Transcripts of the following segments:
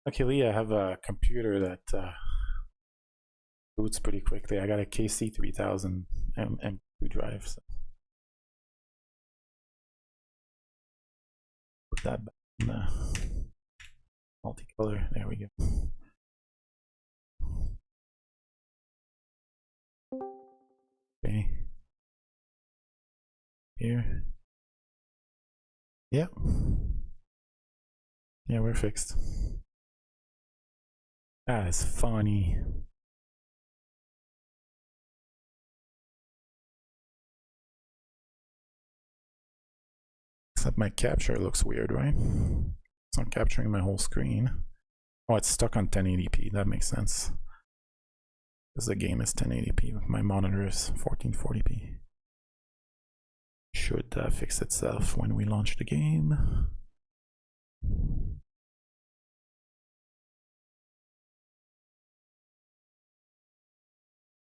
Luckily, I have a computer that boots pretty quickly. I got a KC3000 M2 drive. So put that back in the multicolor. There we go. Okay. Here. Yep. Yeah, we're fixed. That is funny. Except my capture looks weird, right? It's not capturing my whole screen. Oh, it's stuck on 1080p. That makes sense. Because the game is 1080p. My monitor is 1440p. Should fix itself when we launch the game.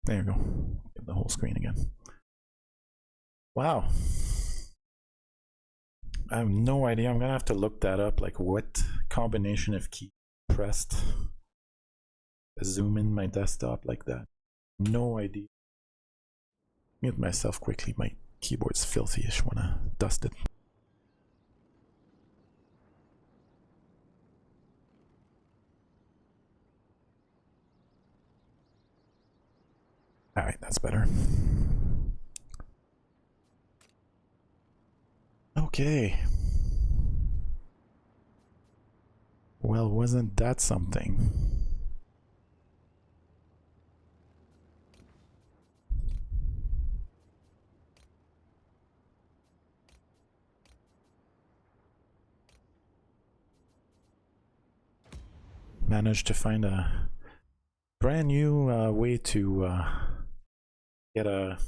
There you go. Get the whole screen again. Wow. I have no idea. I'm gonna have to look that up. Like, what combination of keys pressed zoom in my desktop like that? No idea. Mute myself quickly. My keyboard's filthy-ish. Wanna dust it. All right, that's better. Okay. Well, wasn't that something? Managed to find a brand new way to get a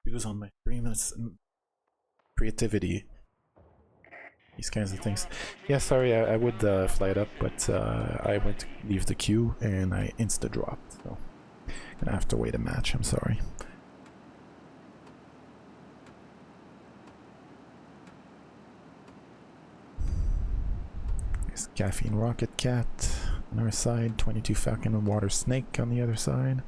views on my stream. That's creativity, these kinds of things. Yeah, sorry, I would fly it up, but I went to leave the queue and I insta dropped, so gonna have to wait a match. I'm sorry. There's Caffeine Rocket Cat on our side, 22 Falcon and Water Snake on the other side.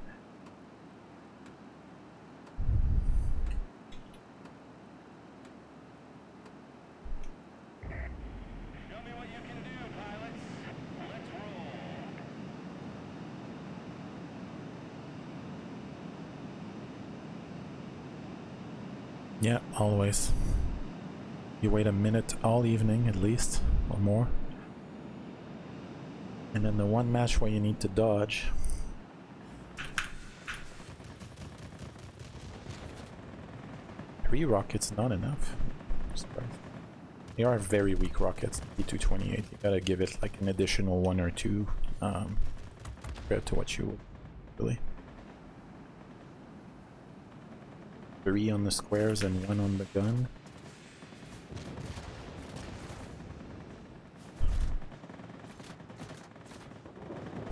Yeah, always. You wait a minute all evening at least, or more. And then the one match where you need to dodge. Three rockets, not enough. They are very weak rockets, P228. You gotta give it like an additional one or two compared to what you would really. 3 on the squares and 1 on the gun.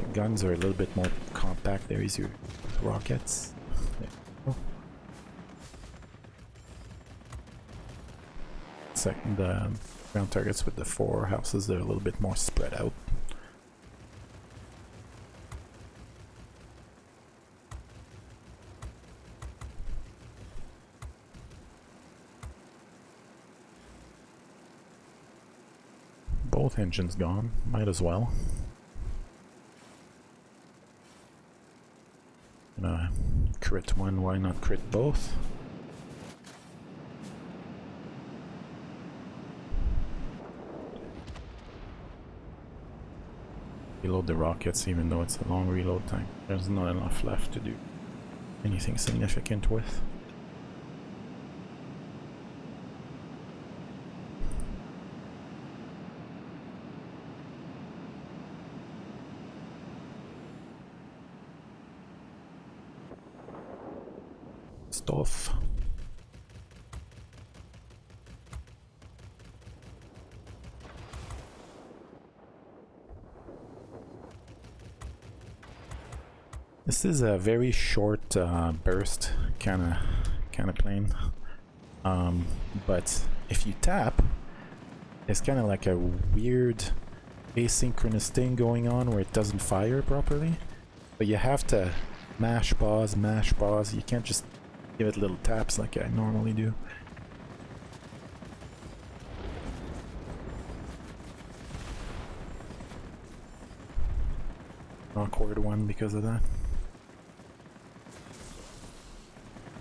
The guns are a little bit more compact. There is your rockets. There you go. Second, the ground targets with the 4 houses, they're a little bit more spread out. Both engines gone, might as well. Crit one, why not crit both? Reload the rockets even though it's a long reload time. There's not enough left to do anything significant with. Stuff. This is a very short burst kind of plane, but if you tap, it's kind of like a weird asynchronous thing going on where it doesn't fire properly. But you have to mash pause, mash pause. You can't just give it little taps like I normally do. Awkward one because of that.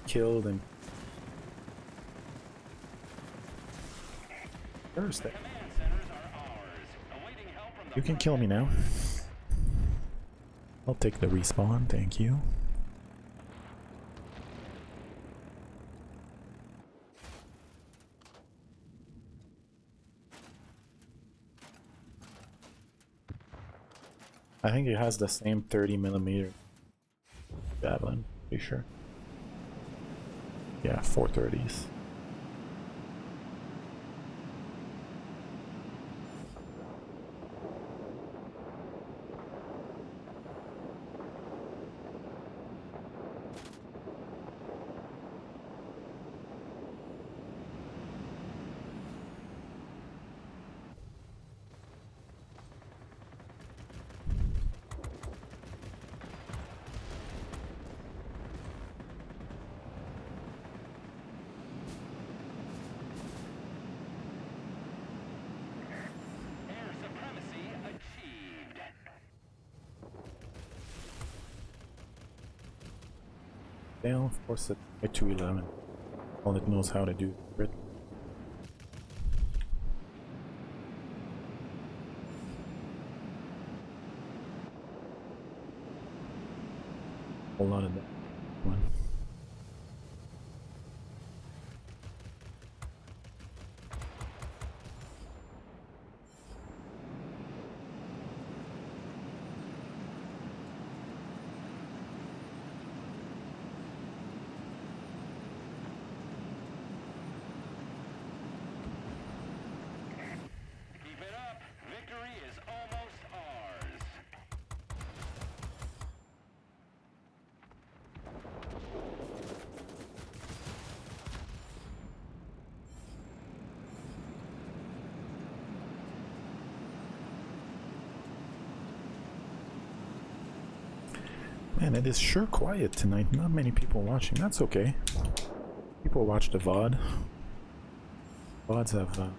Killed and Thursday. You can kill me now. I'll take the respawn, thank you. I think it has the same 30mm javelin, pretty sure. Yeah, 430s. They'll force it by 211. All it knows how to do it. A lot of that one. Man, it is sure quiet tonight. Not many people watching. That's okay. People watch the VOD. VODs have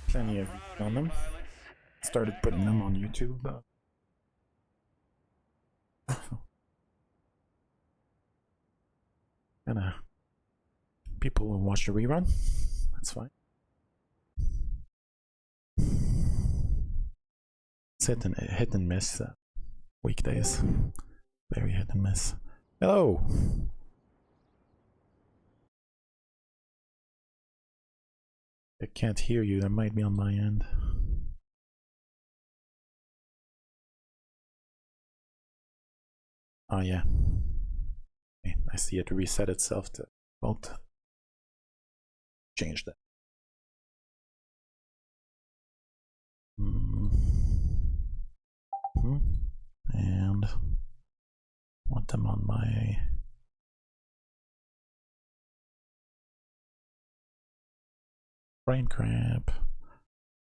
plenty of views on them. Started putting them on YouTube. And people will watch the rerun. That's fine. It's hit and miss weekdays. Very hit and miss. Hello! I can't hear you, that might be on my end. Oh yeah. Okay, I see it reset itself to default. Change that. And want them on my brain cramp.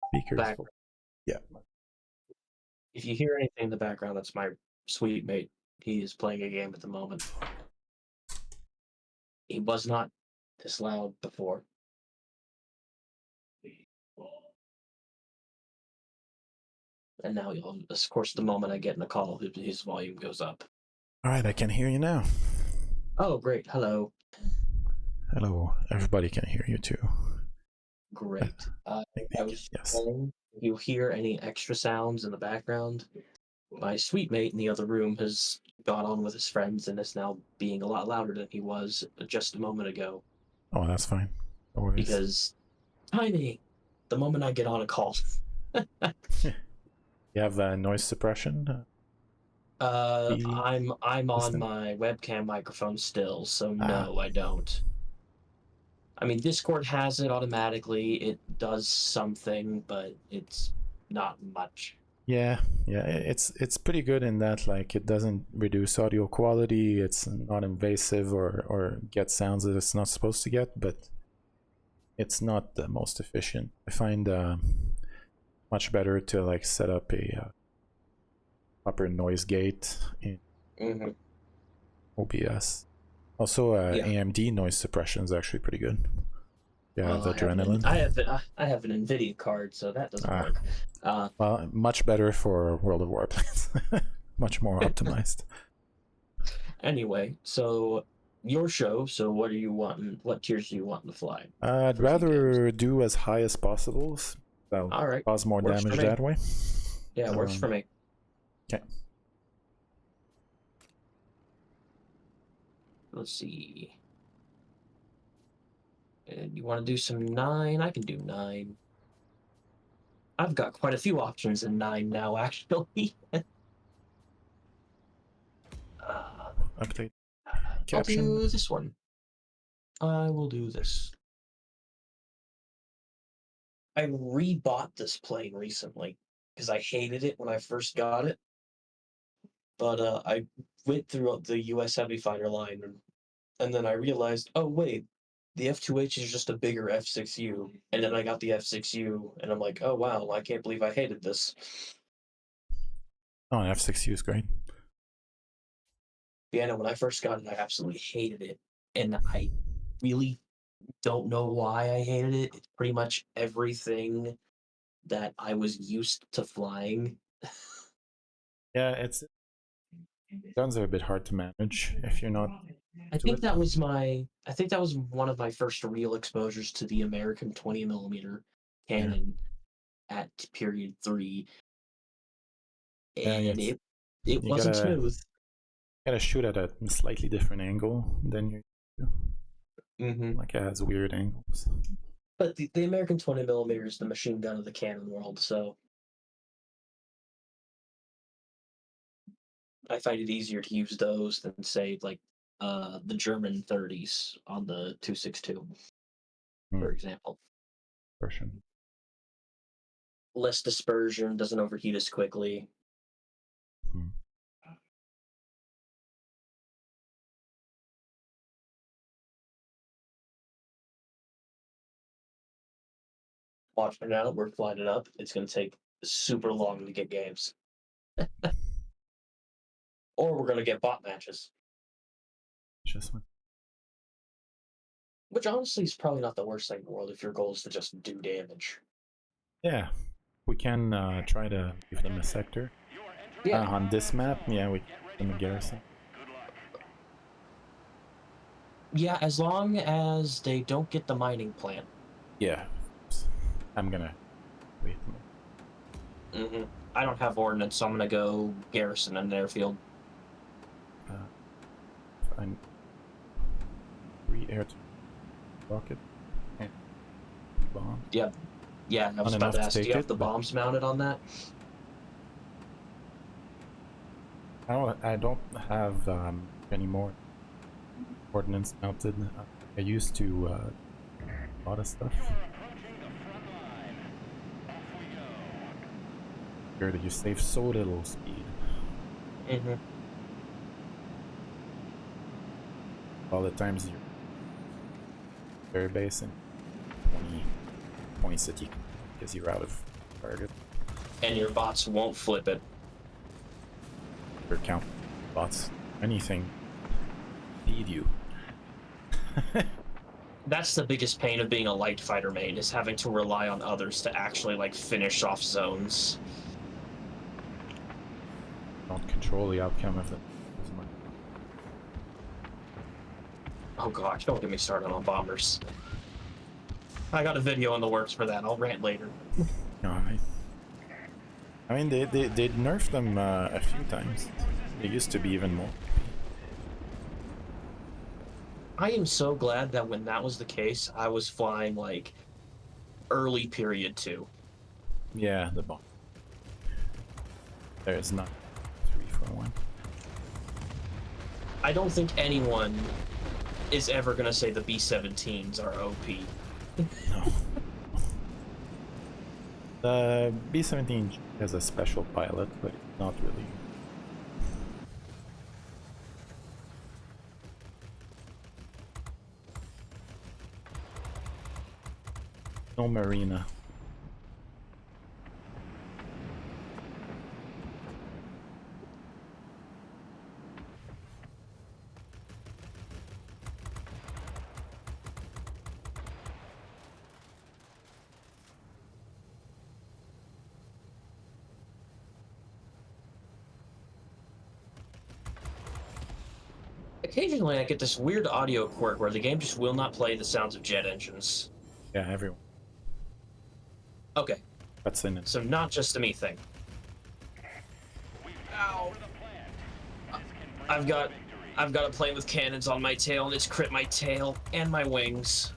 Speakers. Yeah. If you hear anything in the background, that's my sweet mate. He is playing a game at the moment. He was not this loud before. And now, of course, the moment I get in a call, his volume goes up. All right, I can hear you now. Oh, great. Hello. Hello. Everybody can hear you too. Great. I was saying, if you hear any extra sounds in the background, my sweet mate in the other room has got on with his friends and is now being a lot louder than he was just a moment ago. Oh, that's fine. No worries. Because timing, the moment I get on a call. You have noise suppression? I'm on my webcam microphone still, so no, I don't. I mean, Discord has it automatically. It does something, but it's not much. Yeah, it's pretty good in that, like, it doesn't reduce audio quality. It's not invasive or get sounds that it's not supposed to get, but it's not the most efficient. I find much better to like set up a proper noise gate in OBS. Also, AMD noise suppression is actually pretty good. Yeah, the adrenaline. I have an NVIDIA card, so that doesn't work. Well, much better for World of Warplanes. Much more optimized. Anyway, so your show. So what are you wanting? What tiers do you want to fly? I'd rather do as high as possible. That'll all right, cause more damage that way. Yeah, works for me. Okay. Let's see. And you want to do some 9? I can do 9. I've got quite a few options in 9 now, actually. Update. I'll Caption. do this one. I will do this. I rebought this plane recently because I hated it when I first got it. But I went through the U.S. Heavy Fighter line, and then I realized, oh wait, the F-2H is just a bigger F-6U. And then I got the F-6U, and I'm like, oh wow, I can't believe I hated this. Oh, an F-6U is great. Yeah, no, when I first got it, I absolutely hated it. And I really don't know why I hated it. It's pretty much everything that I was used to flying. Yeah, guns are a bit hard to manage if you're not. I think that was one of my first real exposures to the American 20mm cannon at period 3. And it wasn't smooth. You gotta shoot at a slightly different angle than you do. Like it has weird angles. But the American 20mm is the machine gun of the cannon world, so I find it easier to use those than say like the German 30s on the 262, for example. Version. Less dispersion, doesn't overheat as quickly. Watch me now, we're flying it up. It's going to take super long to get games. Or we're going to get bot matches. Which honestly is probably not the worst thing in the world if your goal is to just do damage. Yeah, we can try to give them a sector. Yeah. On this map, yeah, we can the garrison. Yeah, as long as they don't get the mining plant. Yeah, I'm gonna wait. I don't have ordnance, so I'm gonna go garrison and airfield. Find 3 air rocket and bomb. Yeah, I was about to ask, do you have the bombs mounted on that? I don't have any more ordnance mounted. I used to a lot of stuff. Here, you save so little speed. All the times you're very base and 20 city because you're out of target. And your bots won't flip it. Your count bots, anything, feed you. That's the biggest pain of being a light fighter main, is having to rely on others to actually like finish off zones. Don't control the outcome of them. Oh gosh, don't get me started on bombers. I got a video in the works for that. I'll rant later. Alright. I mean, they nerfed them a few times. They used to be even more. I am so glad that when that was the case, I was flying like early period 2. Yeah, the bomb. There's not 3 for 1. I don't think anyone is ever gonna say the B-17s are OP. No. The B-17 has a special pilot, but not really. No marina. Occasionally, I get this weird audio quirk where the game just will not play the sounds of jet engines. Yeah, everyone. Okay, That's in it. so not just a me thing. Ow! I've got a plane with cannons on my tail, and it's crit my tail and my wings.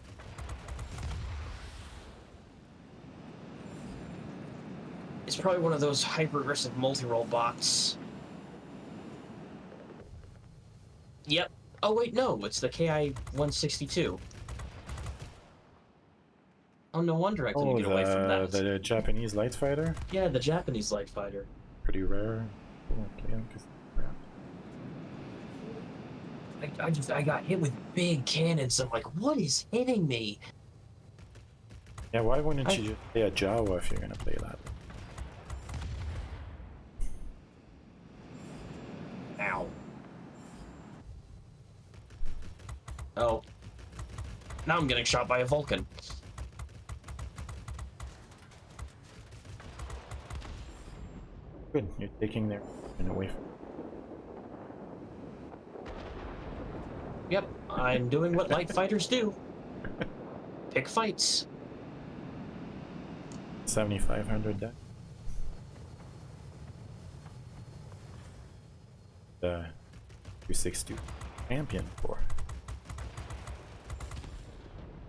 It's probably one of those hyper-aggressive multi-roll bots. Yep. Oh wait, no, it's the KI-162. Oh, no wonder I couldn't get away from that. The Japanese light fighter? Yeah, the Japanese light fighter. Pretty rare. I got hit with big cannons. I'm like, what is hitting me? Yeah, why wouldn't you just play a Jawa if you're gonna play that? Ow. Oh. Now I'm getting shot by a Vulcan. Good, you're taking their away from. Yep, I'm doing what light fighters do. Pick fights. 7,500 deck. The 262 champion for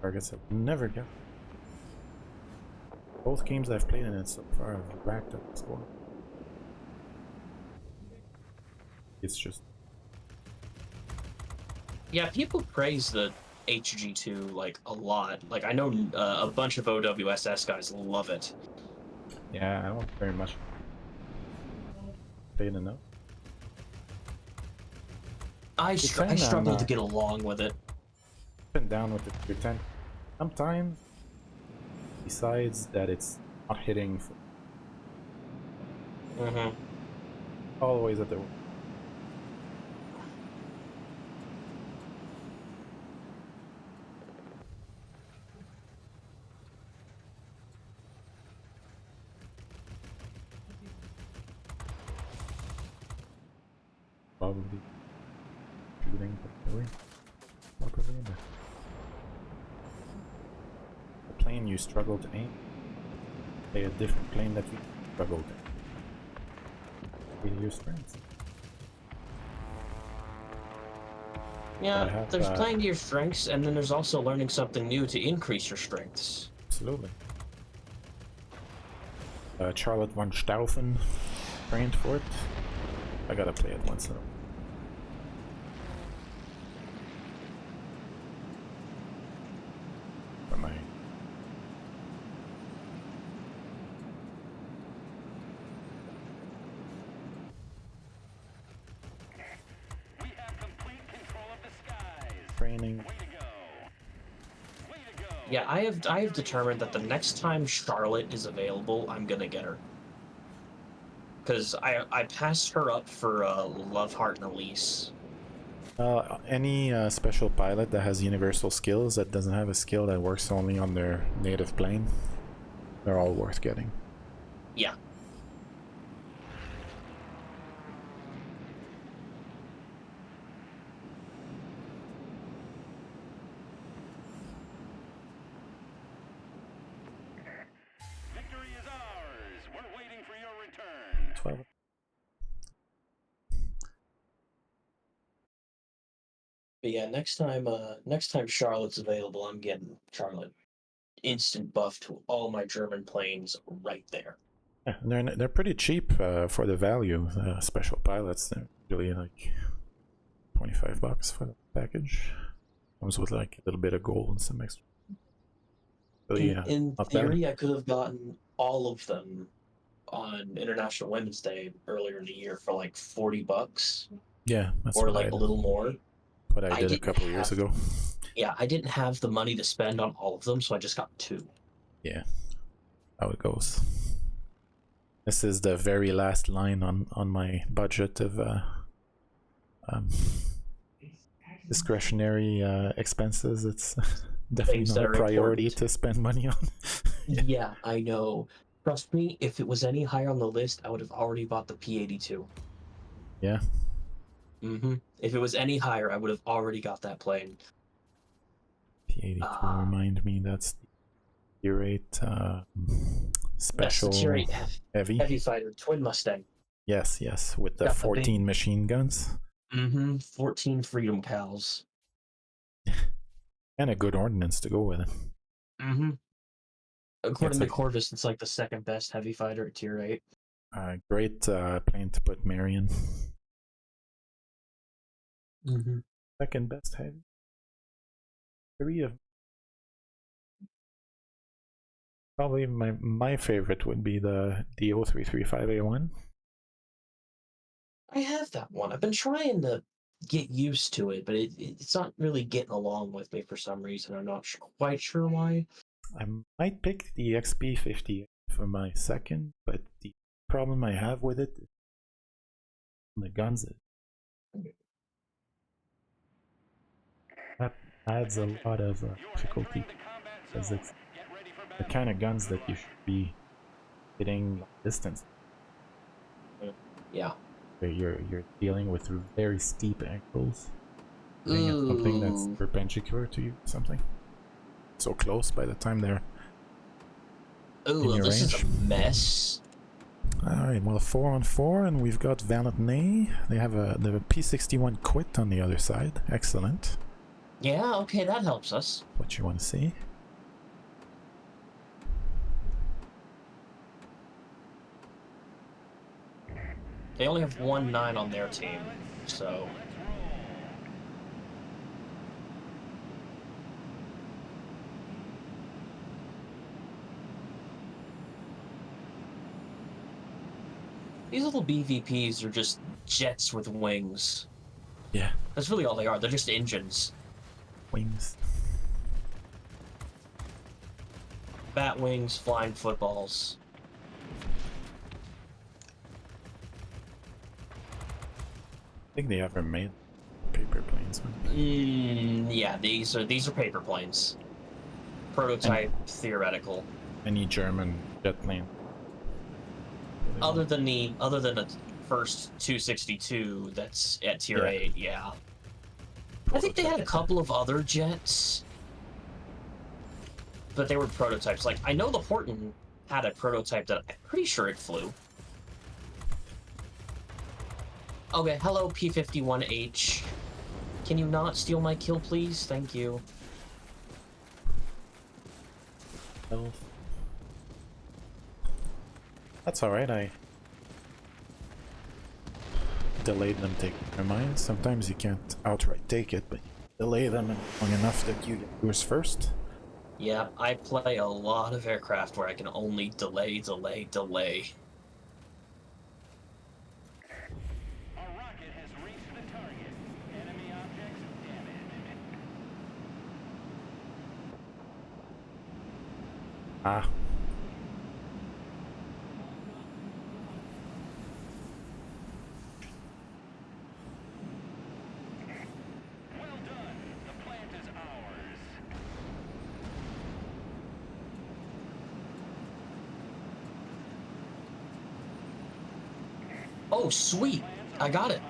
targets I've never got. Both games I've played in it so far have racked up the score. It's just. Yeah, people praise the HG2 like a lot. Like I know a bunch of OWSS guys love it. Yeah, I don't very much played enough. I struggle to get along with it. Up and down with the tier 10. Sometimes, besides that, it's not hitting. Always at the. Probably shooting properly. The plane you struggle to aim, play a different plane that you struggle to aim. Your strengths. Yeah, there's playing to your strengths, and then there's also learning something new to increase your strengths. Absolutely. Charlotte von Stauffen trained for it. I gotta play it once though. For my we have complete control of the skies. training. Way to go. Way to go. Yeah, I have determined that the next time Charlotte is available, I'm gonna get her. Because I passed her up for Love, Heart, and Elise. Any special pilot that has universal skills that doesn't have a skill that works only on their native plane, they're all worth getting. Yeah. Victory is ours. We're waiting for your return. 12. But yeah, next time Charlotte's available, I'm getting Charlotte. Instant buff to all my German planes right there. Yeah, they're pretty cheap for the value. Special pilots, they're really like $25 for the package. Comes with like a little bit of gold and some extra. Really, in theory, I could have gotten all of them on International Women's Day earlier in the year for like $40. Yeah, that's or like a little more. What I did a couple of years ago. Yeah, I didn't have the money to spend on all of them, so I just got 2. Yeah, how it goes. This is the very last line on my budget of discretionary expenses. It's definitely not a priority to spend money on. Yeah, I know. Trust me, if it was any higher on the list, I would have already bought the P-82. Yeah. If it was any higher, I would have already got that plane. T-82, remind me, that's the Tier 8 special That's the Tier 8 heavy fighter, Twin Mustang. Yes, with the Got 14 big... machine guns. 14 Freedom Cows. And a good ordnance to go with it. According to Corvus, it's like the second best heavy fighter at Tier 8. Great plane to put Marion. Second best heavy. 3 of... Probably my favorite would be the DO335A1. I have that one. I've been trying to get used to it, but it's not really getting along with me for some reason. I'm not quite sure why. I might pick the XP50 for my second, but the problem I have with it, the guns, that adds a lot of difficulty, because it's the kind of guns that you should be hitting long distance. Yeah. You're dealing with very steep angles. Hitting at something that's perpendicular to you, something so close by the time they're in your this range. is a mess. Alright, well, 4-on-4, and we've got Valentinay. They have the P61 quit on the other side. Excellent. Yeah, okay, that helps us. What you want to see? They only have 1-9 on their team, so... These little BVPs are just jets with wings. Yeah. That's really all they are. They're just engines. Wings. Bat wings, flying footballs. I think they ever made paper planes. Yeah, these are paper planes. Prototype, theoretical. Any German jet plane. Other than the first 262 that's at Tier 8, yeah. I think they had a couple of other jets, but they were prototypes. Like, I know the Horton had a prototype that I'm pretty sure it flew. Okay, hello P-51H. Can you not steal my kill, please? Thank you. That's alright, I delayed them taking their mines. Sometimes you can't outright take it, but you delay them long enough that you get yours first. Yeah, I play a lot of aircraft where I can only delay. A rocket has reached the target. Enemy objects damaged. Ah. Well done. The plant is ours. Oh, sweet! I got it.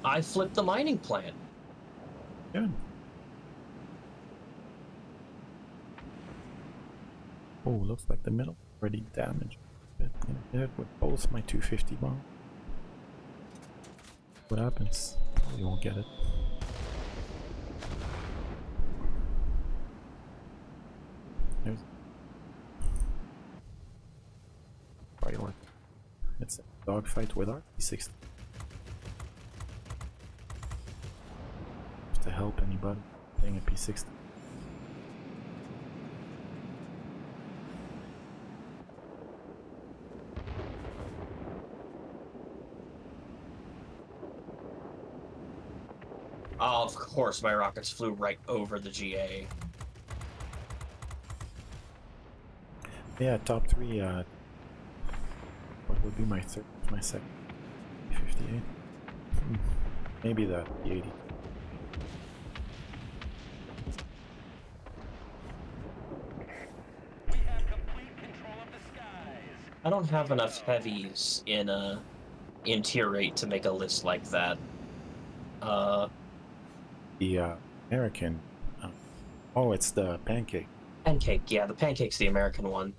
I flipped the mining plant. Good. Oh, looks like the middle already damaged. Hit it with both my 250 bomb. What happens? You won't get it. There's priority. It's a dogfight with our P60. To help anybody playing a P60. Oh, of course, my rockets flew right over the GA. Yeah, top 3. What would be my third? My second? 58. Maybe the 80. We have complete control of the skies. I don't have enough heavies in tier 8 to make a list like that. The American. Oh, it's the pancake. Pancake, yeah, the pancake's the American one.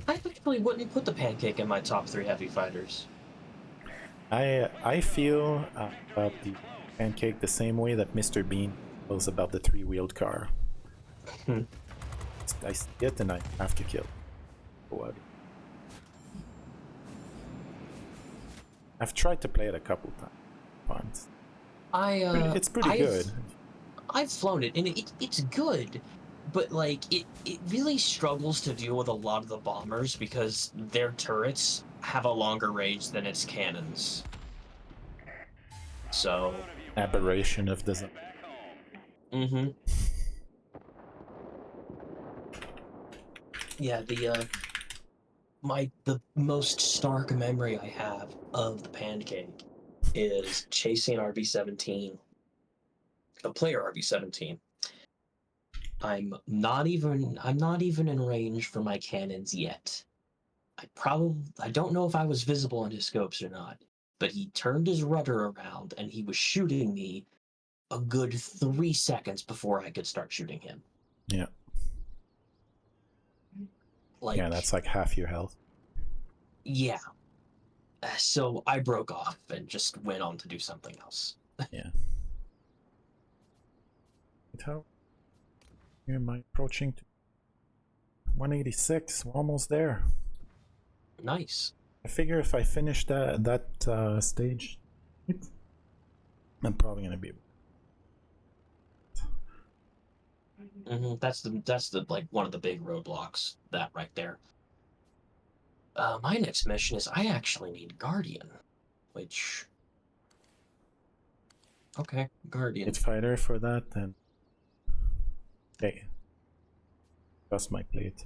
I actually wouldn't put the pancake in my top 3 heavy fighters. I feel about the pancake the same way that Mr. Bean feels about the 3-wheeled car. I see it and I have to kill. What? I've tried to play it a couple times. It's pretty good. I've flown it, and it's good, but like it really struggles to deal with a lot of the bombers because their turrets have a longer range than its cannons. So aberration of design. Yeah, the most stark memory I have of the pancake is chasing RB-17, a player RB-17. I'm not even in range for my cannons yet. I don't know if I was visible in his scopes or not, but he turned his rudder around and he was shooting me a good 3 seconds before I could start shooting him. Yeah. Like, yeah, that's like half your health. Yeah. So I broke off and just went on to do something else. Yeah. How am I approaching 186? We're almost there. Nice. I figure if I finish that stage, I'm probably gonna be. That's the like one of the big roadblocks. That right there. My next mission is I actually need Guardian, which. Okay, Guardian. Hit fighter for that, then. Okay. Just my plate.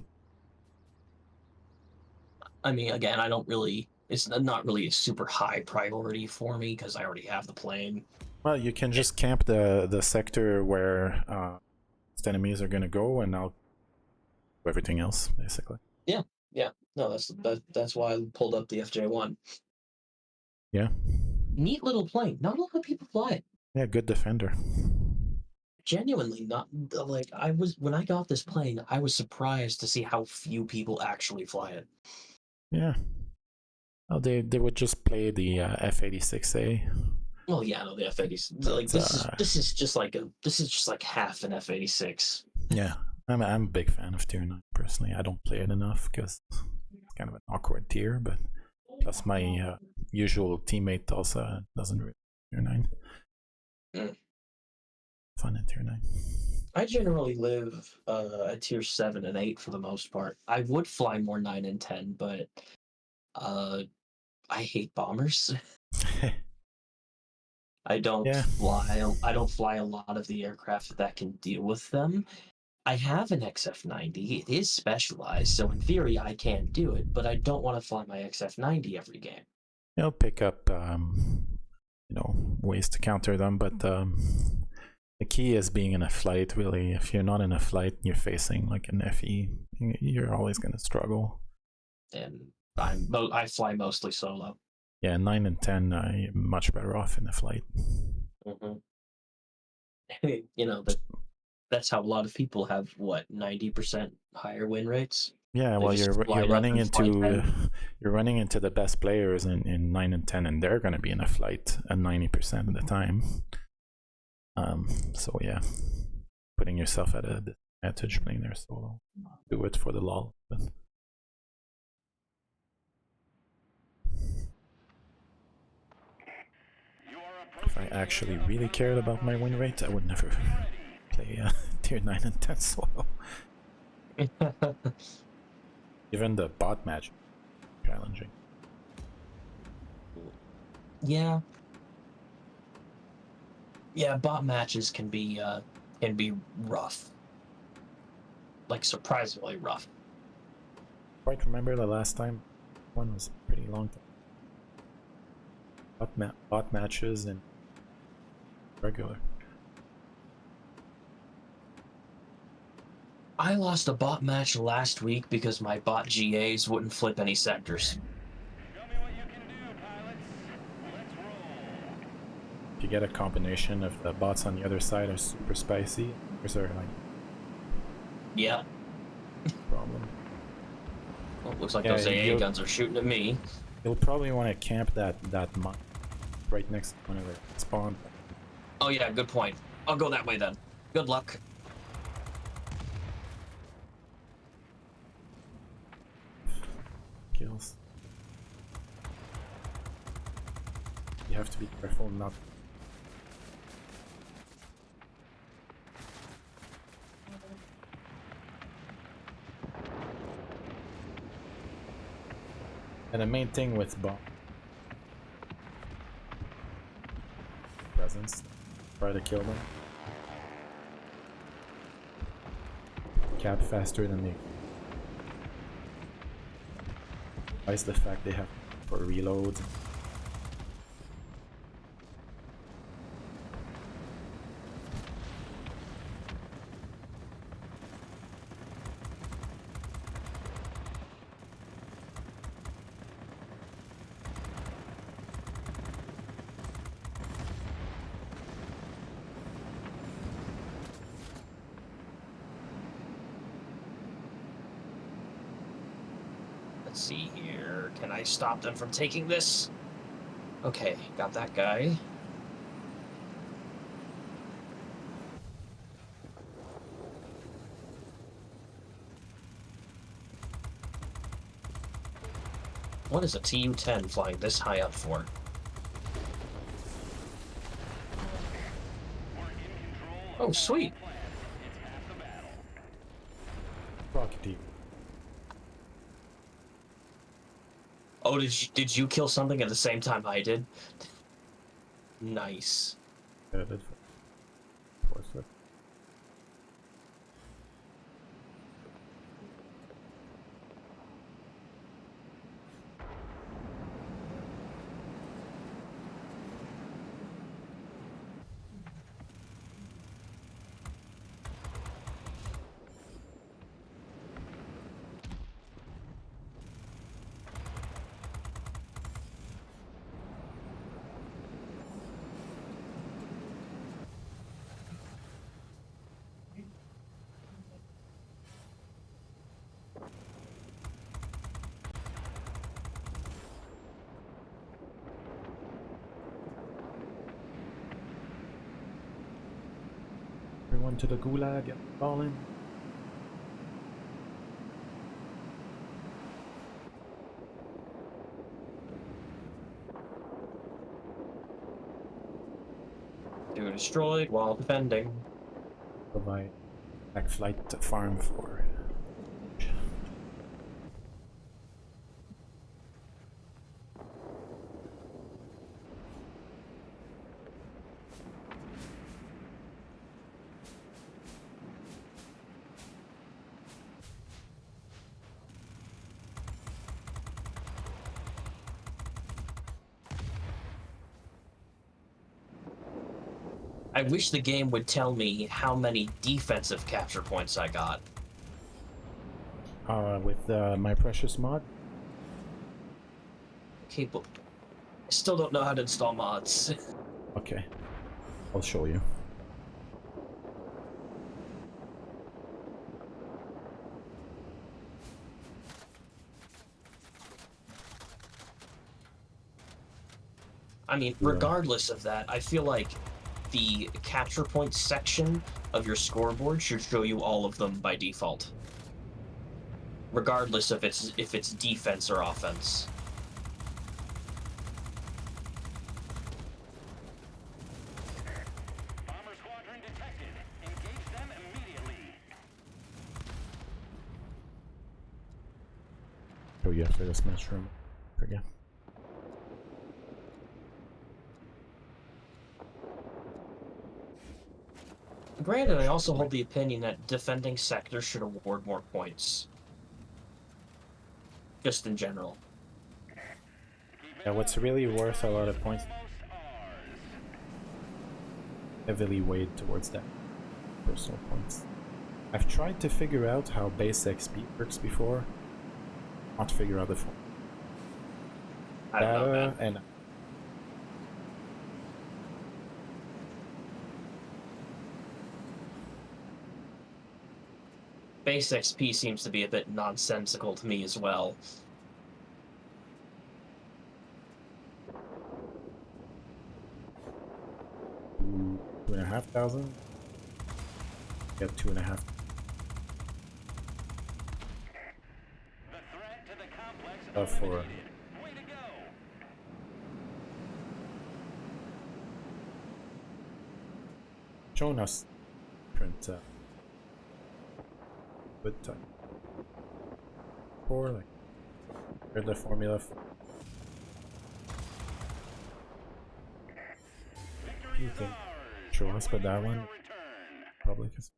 I mean, again, I don't really. It's not really a super high priority for me because I already have the plane. Well, you can just camp the sector where enemies are gonna go, and I'll do everything else basically. Yeah. No, that's why I pulled up the FJ1. Yeah. Neat little plane. Not a lot of people fly it. Yeah, good defender. Genuinely, not like when I got this plane, I was surprised to see how few people actually fly it. Yeah. Oh, they would just play the F-86A. Well, yeah, no, the F-86. Like this is just like half an F-86. Yeah, I'm a big fan of Tier 9 personally. I don't play it enough because it's kind of an awkward tier, but plus my usual teammate also doesn't really Tier 9. Fun in Tier 9. I generally live at Tier 7 and 8 for the most part. I would fly more 9 and 10, but I hate bombers. I don't fly a lot of the aircraft that can deal with them. I have an XF90. It is specialized, so in theory I can do it, but I don't want to fly my XF90 every game. You'll pick up ways to counter them, but the key is being in a flight. Really, if you're not in a flight and you're facing like an FE, you're always going to struggle. And I fly mostly solo. Yeah, 9 and 10, you're much better off in a flight. That's how a lot of people have 90% higher win rates. Yeah, well, you're running into the best players in 9 and 10, and they're going to be in a flight at 90% of the time. So yeah, putting yourself at a disadvantage playing there solo. Do it for the lol. But if I actually really cared about my win rate, I would never play Tier 9 and 10 solo. Even the bot match challenging. Yeah, bot matches can be rough, like surprisingly rough. Quite remember the last time one was pretty long time. Bot matches and regular. I lost a bot match last week because my bot GAs wouldn't flip any sectors. Show me what you can do, pilots. Let's roll. If you get a combination of the bots on the other side are super spicy, yours are like Yep. problem. Well, looks like Yeah, those AA guns are shooting at me. You'll probably want to camp that mine right next to one of the spawn. Oh yeah, good point. I'll go that way then. Good luck. Kills. You have to be careful not. And the main thing with bomb presence, try to kill them. Cap faster than they. Why is the fact they have for reloads? Let's see here. Can I stop them from taking this? Okay, got that guy. What is a TU-10 flying this high up for? Oh, sweet. Rocket. Oh, did you kill something at the same time I did? Nice. Good. Force. Everyone to the gulag, get falling. Two destroyed while defending. Provide back flight to farm for. I wish the game would tell me how many defensive capture points I got. With my precious mod. Okay, but I still don't know how to install mods. Okay, I'll show you. I mean, regardless of that, I feel like the capture points section of your scoreboard should show you all of them by default, regardless of if it's defense or offense. Bomber squadron detected. Engage them immediately. Show you after this mushroom. Again. Granted, I also hold the opinion that defending sectors should award more points. Just in general. Yeah, what's really worth a lot of points heavily weighed towards that personal points. I've tried to figure out how base XP works before. Not figure out the phone. I don't know, man. And Base XP seems to be a bit nonsensical to me as well. $2,500. Get 2.5. The threat to the complex For eliminated. Way to go. showing us different good time. Or like here's the formula. Victory You is can ours. show We're us, but waiting that for one your return. probably because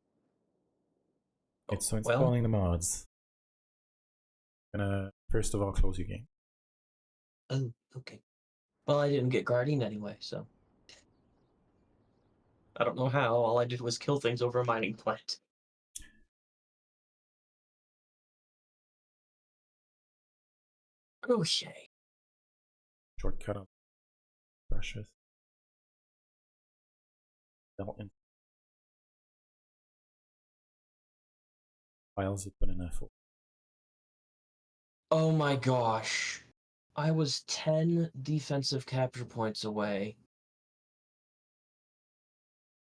it's so Well, installing the mods. Gonna first of all close your game. oh, okay. Well, I didn't get Guardian anyway, so I don't know how. All I did was kill things over a mining plant. Okay. Shortcut on brushes. Delta files you put in a folder. Oh my gosh. I was 10 defensive capture points away.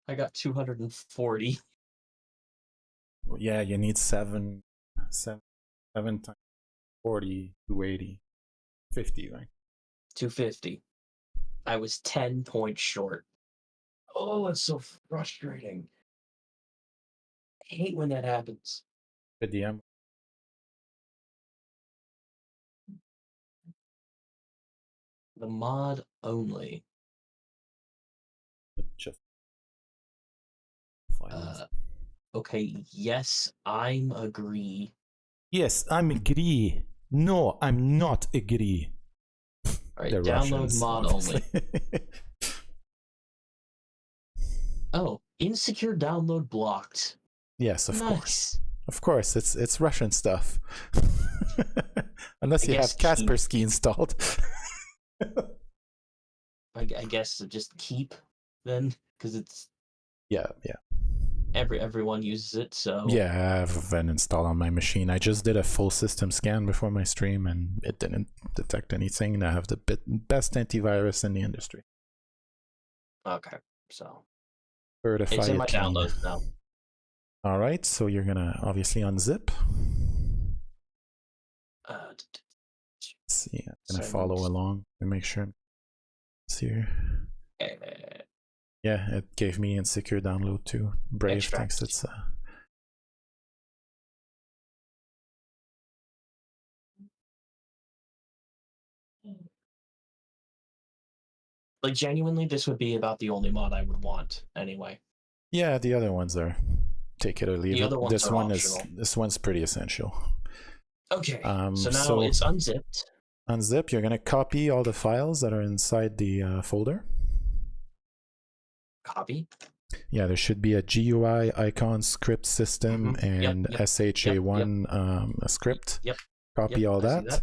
I got 240. Yeah, you need 7 times 40, 280, 50, right? 250. I was 10 points short. Oh, it's so frustrating. I hate when that happens. Good DM. The mod only. But just files. Okay, yes, I'm agree. Yes, I'm agree. No, I'm not agree. Alright, They're download Russians, mod obviously. only. Oh, insecure download blocked. Yes, of Nice. course. Of course, it's Russian stuff. Unless I you guess have Kaspersky installed. I guess just keep then, because it's Yeah. everyone uses it, so Yeah, I have an install on my machine. I just did a full system scan before my stream and it didn't detect anything. And I have the best antivirus in the industry. okay, so Certify it's in it my clean. downloads now. All right, so you're gonna obviously unzip. Let's See, I'm gonna follow along and make sure it's here. Yeah, it gave me insecure download too. Brave Extract. thinks it's like genuinely, this would be about the only mod I would want anyway. yeah, the other ones are take it or leave The it. other ones This are one optional. this one's pretty essential. Okay, so now it's unzipped. Unzip, you're gonna copy all the files that are inside the folder. Copy. Yeah, there should be a GUI icon script system and SHA1 a script. Yep. Copy all that.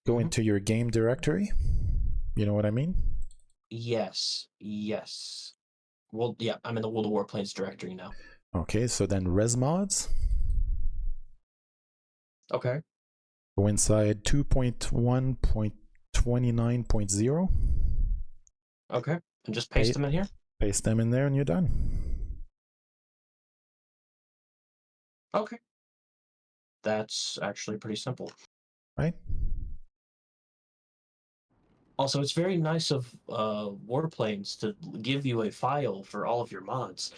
Go Mhm. into your game directory. You know what I mean? Yes. Well, yeah, I'm in the World of Warplanes directory now. Okay, so then res mods. Okay. Go inside 2.1.29.0. Okay. And just paste them in here? Paste them in there and you're done. Okay. That's actually pretty simple. Right? Also, it's very nice of Warplanes to give you a file for all of your mods.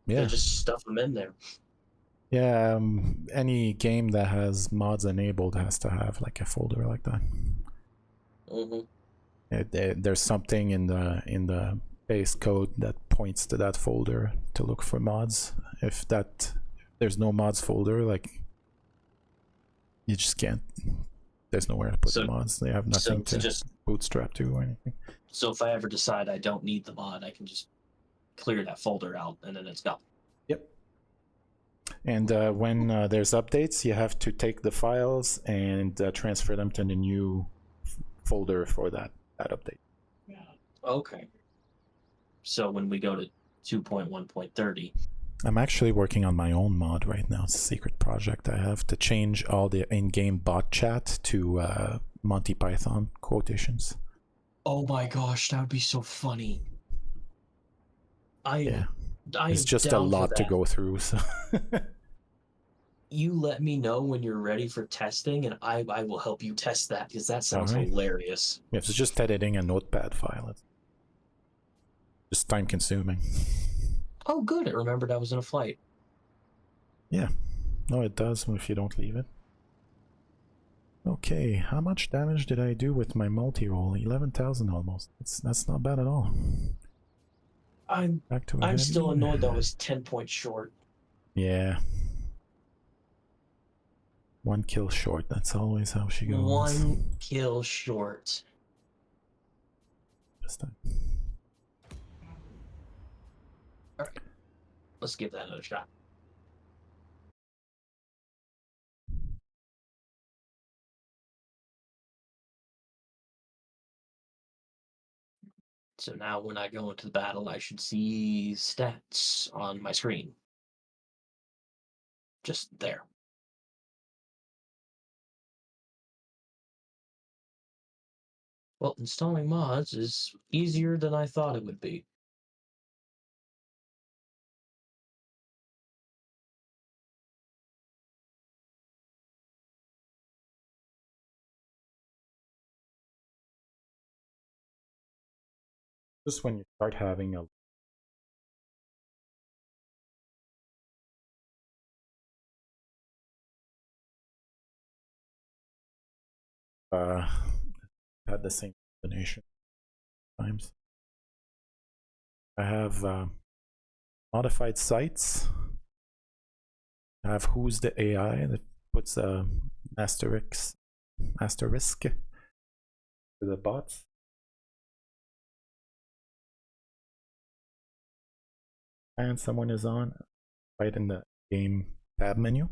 Yeah. To just stuff them in there. Yeah, any game that has mods enabled has to have like a folder like that. There's something in the base code that points to that folder to look for mods. If there's no mods folder, like you just can't. There's nowhere to put the mods. They have nothing to just bootstrap to or anything. So if I ever decide I don't need the mod, I can just clear that folder out and then it's gone. Yep. And when there's updates, you have to take the files and transfer them to the new folder for that update. Okay. So when we go to 2.1.30, I'm actually working on my own mod right now. It's a secret project. I have to change all the in-game bot chat to Monty Python quotations. oh my gosh, that would be so funny. Yeah, I it's am just a down for lot to that. go through. So You let me know when you're ready for testing, and I will help you test that because that sounds hilarious. yeah, it's just editing a notepad file. It's just time consuming. Oh, good. It remembered I was in a flight. Yeah, no, it does if you don't leave it. Okay, how much damage did I do with my multi-roll? 11,000 almost. That's not bad at all. I'm still annoyed that I was 10 points short. Yeah. 1 kill short, that's always how she goes. 1 kill short. Just that. Alright. Let's give that another shot. So now when I go into the battle, I should see stats on my screen. Just there. Well, installing mods is easier than I thought it would be. Just when you start having a had the same combination times. I have modified sites. I have who's the AI that puts a asterisk to the bots. And someone is on right in the game tab menu.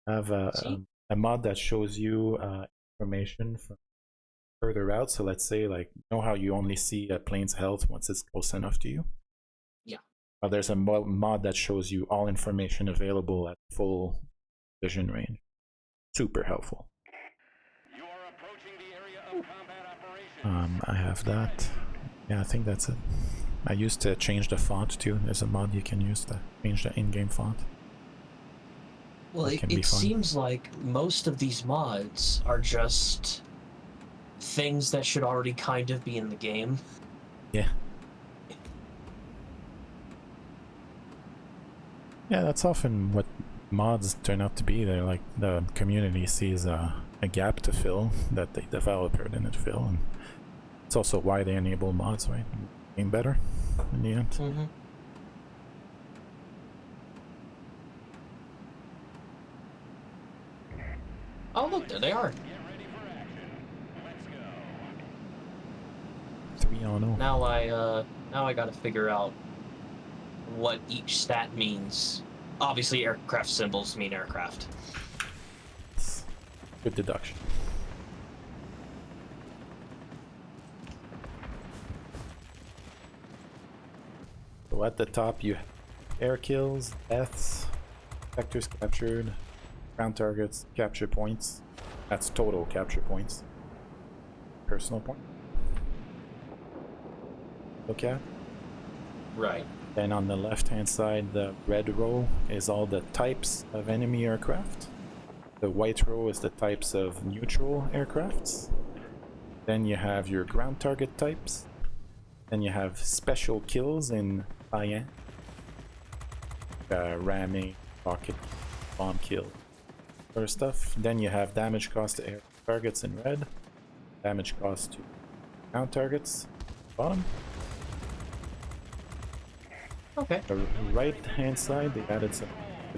I have a mod that shows you information from further out. So let's say, like, you know how you only see a plane's health once it's close enough to you? Yeah. There's a mod that shows you all information available at full vision range. Super helpful. You are approaching the area of combat operations. I have that. Yeah, I think that's it. I used to change the font too. There's a mod you can use to change the in-game font. Well, it seems like most of these mods are just things that should already kind of be in the game. Yeah. Yeah, that's often what mods turn out to be. They're like the community sees a gap to fill that the developer didn't fill, and it's also why they enable mods, right? Game better in the end. Mm-hmm. Oh, look, there they are. Get ready for action. Let's go. 3-0. Now I gotta figure out what each stat means. Obviously, aircraft symbols mean aircraft. Good deduction. So at the top you have air kills, deaths, sectors captured, ground targets, capture points. That's total capture points. Personal point. Okay. Right. Then on the left hand side, the red row is all the types of enemy aircraft. The white row is the types of neutral aircrafts. Then you have your ground target types. Then you have special kills in cyan. Ramming, rocket, bomb kill, sort of stuff. Then you have damage cost to air targets in red. Damage cost to ground targets, bottom. Okay. The right hand side, they added some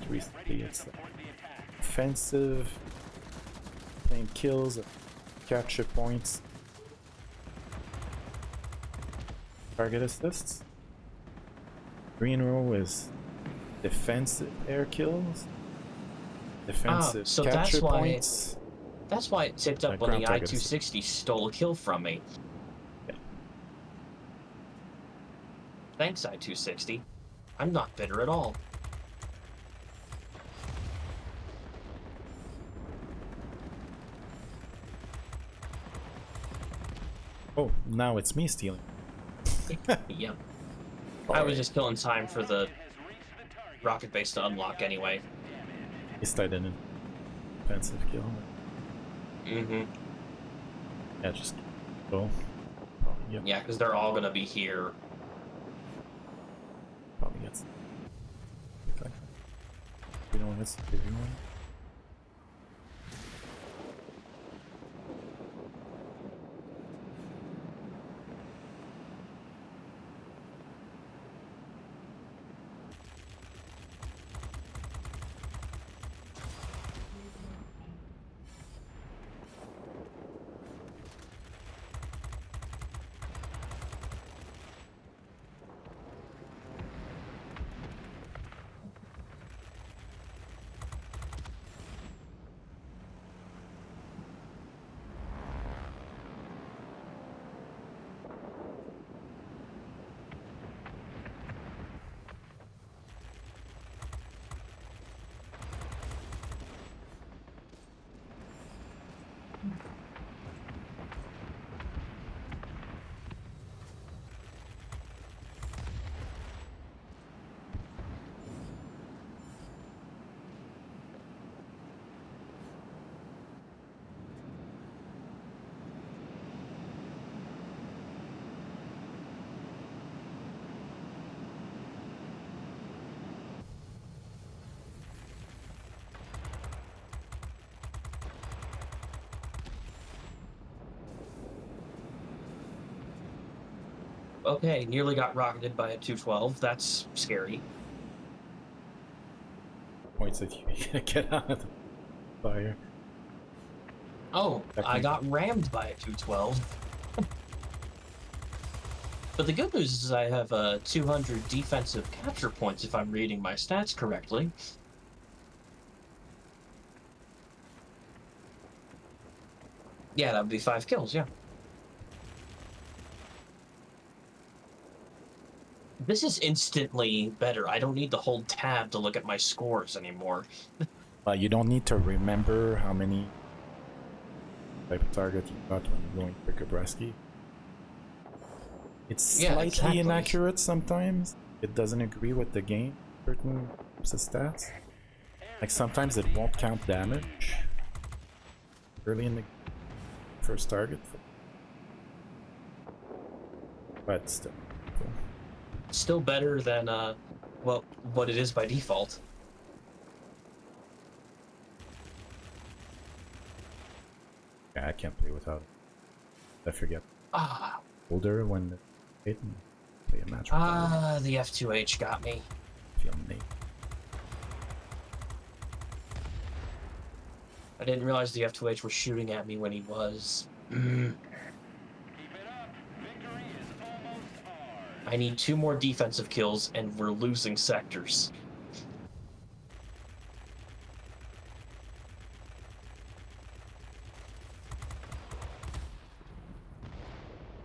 recently. It's offensive, plane kills, capture points. target assists. Green row is defensive air kills, defensive so capture points. That's why it tipped up when ground the target I-260 stole a kill from me. Yeah. Thanks, I-260. I'm not bitter at all. Oh, now it's me stealing. Yeah. I was just killing time for the rocket base to unlock anyway. At least I didn't. Defensive kill. Mm-hmm. Yeah, just go. Probably, yep. Yeah, because they're all gonna be here. Probably gets. Okay. We don't miss everyone. Okay, nearly got rocketed by a 212. That's scary. Points if you get out of the fire. Oh, I got rammed by a 212. But the good news is I have 200 defensive capture points if I'm reading my stats correctly. Yeah, that would be 5 kills, yeah. This is instantly better. I don't need to hold tab to look at my scores anymore. You don't need to remember how many type of target you got when you're going for Kabreski. It's slightly inaccurate sometimes. It doesn't agree with the game, certain types of stats. Like sometimes it won't count damage early in the first target. But still. Cool. Still better than, well, what it is by default. Yeah, I can't play without it. I forget. Older when it play a match. The F2H got me. Feel me. I didn't realize the F2H was shooting at me when he was. I need 2 more defensive kills and we're losing sectors.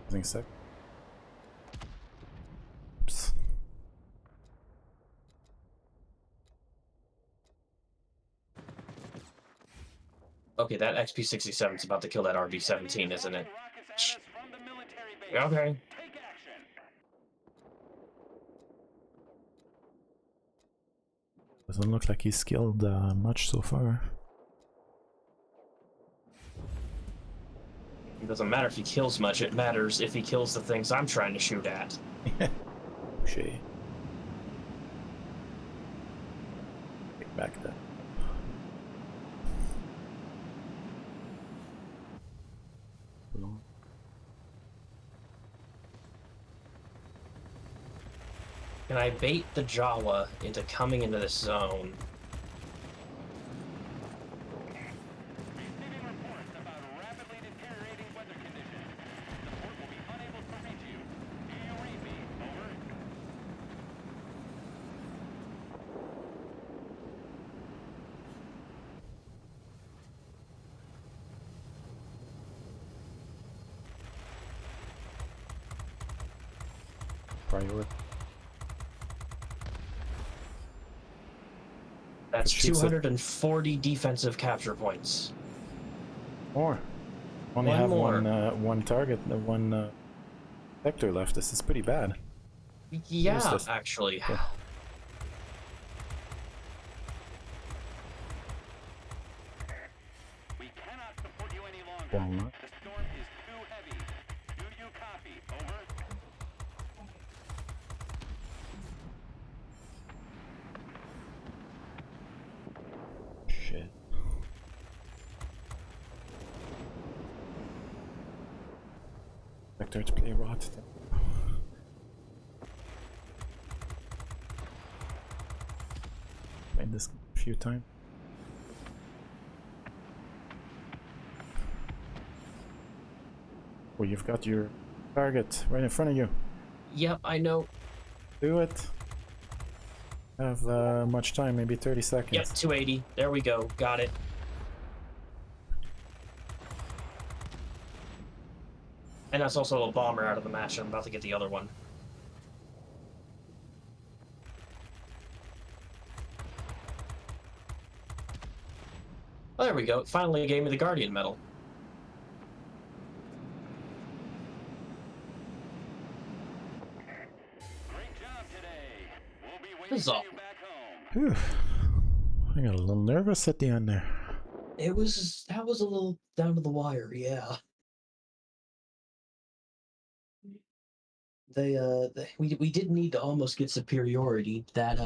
Losing sec. Oops. Okay, that XP-67 is about to kill that RB-17, isn't it? Okay. Doesn't look like he's skilled much so far. It doesn't matter if he kills much, it matters if he kills the things I'm trying to shoot at. Touché. Take back that. Can I bait the Jawa into coming into this zone? priority. That's Shoots it. 240 defensive capture points. More. Only One have more. one target, one sector left. This is pretty bad. Yeah, Useless. actually. Okay. We cannot support you any longer. Walnut. The storm is too heavy. Do you copy? Over. Shit. Vector to play rot. Played this a few times. Oh, you've got your target right in front of you. Yep, I know. Do it. Have much time, maybe 30 seconds. Yep, 280. There we go. Got it. And that's also a bomber out of the match. I'm about to get the other one. Oh, there we go. Finally gave me the Guardian medal. Great job today. We'll be waiting Huzzah. for you back home. Whew. I got a little nervous at the end there. That was a little down to the wire, yeah. We did need to almost get superiority. That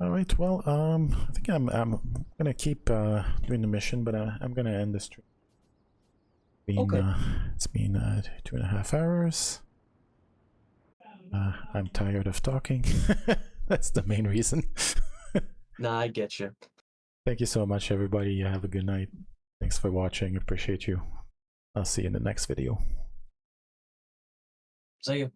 All right. Well, I think I'm gonna keep doing the mission, but I'm gonna end the stream. Okay. It's been 2.5 hours. I'm tired of talking. That's the main reason. Nah, I get you. Thank you so much, everybody. Have a good night. Thanks for watching. Appreciate you. I'll see you in the next video. See you.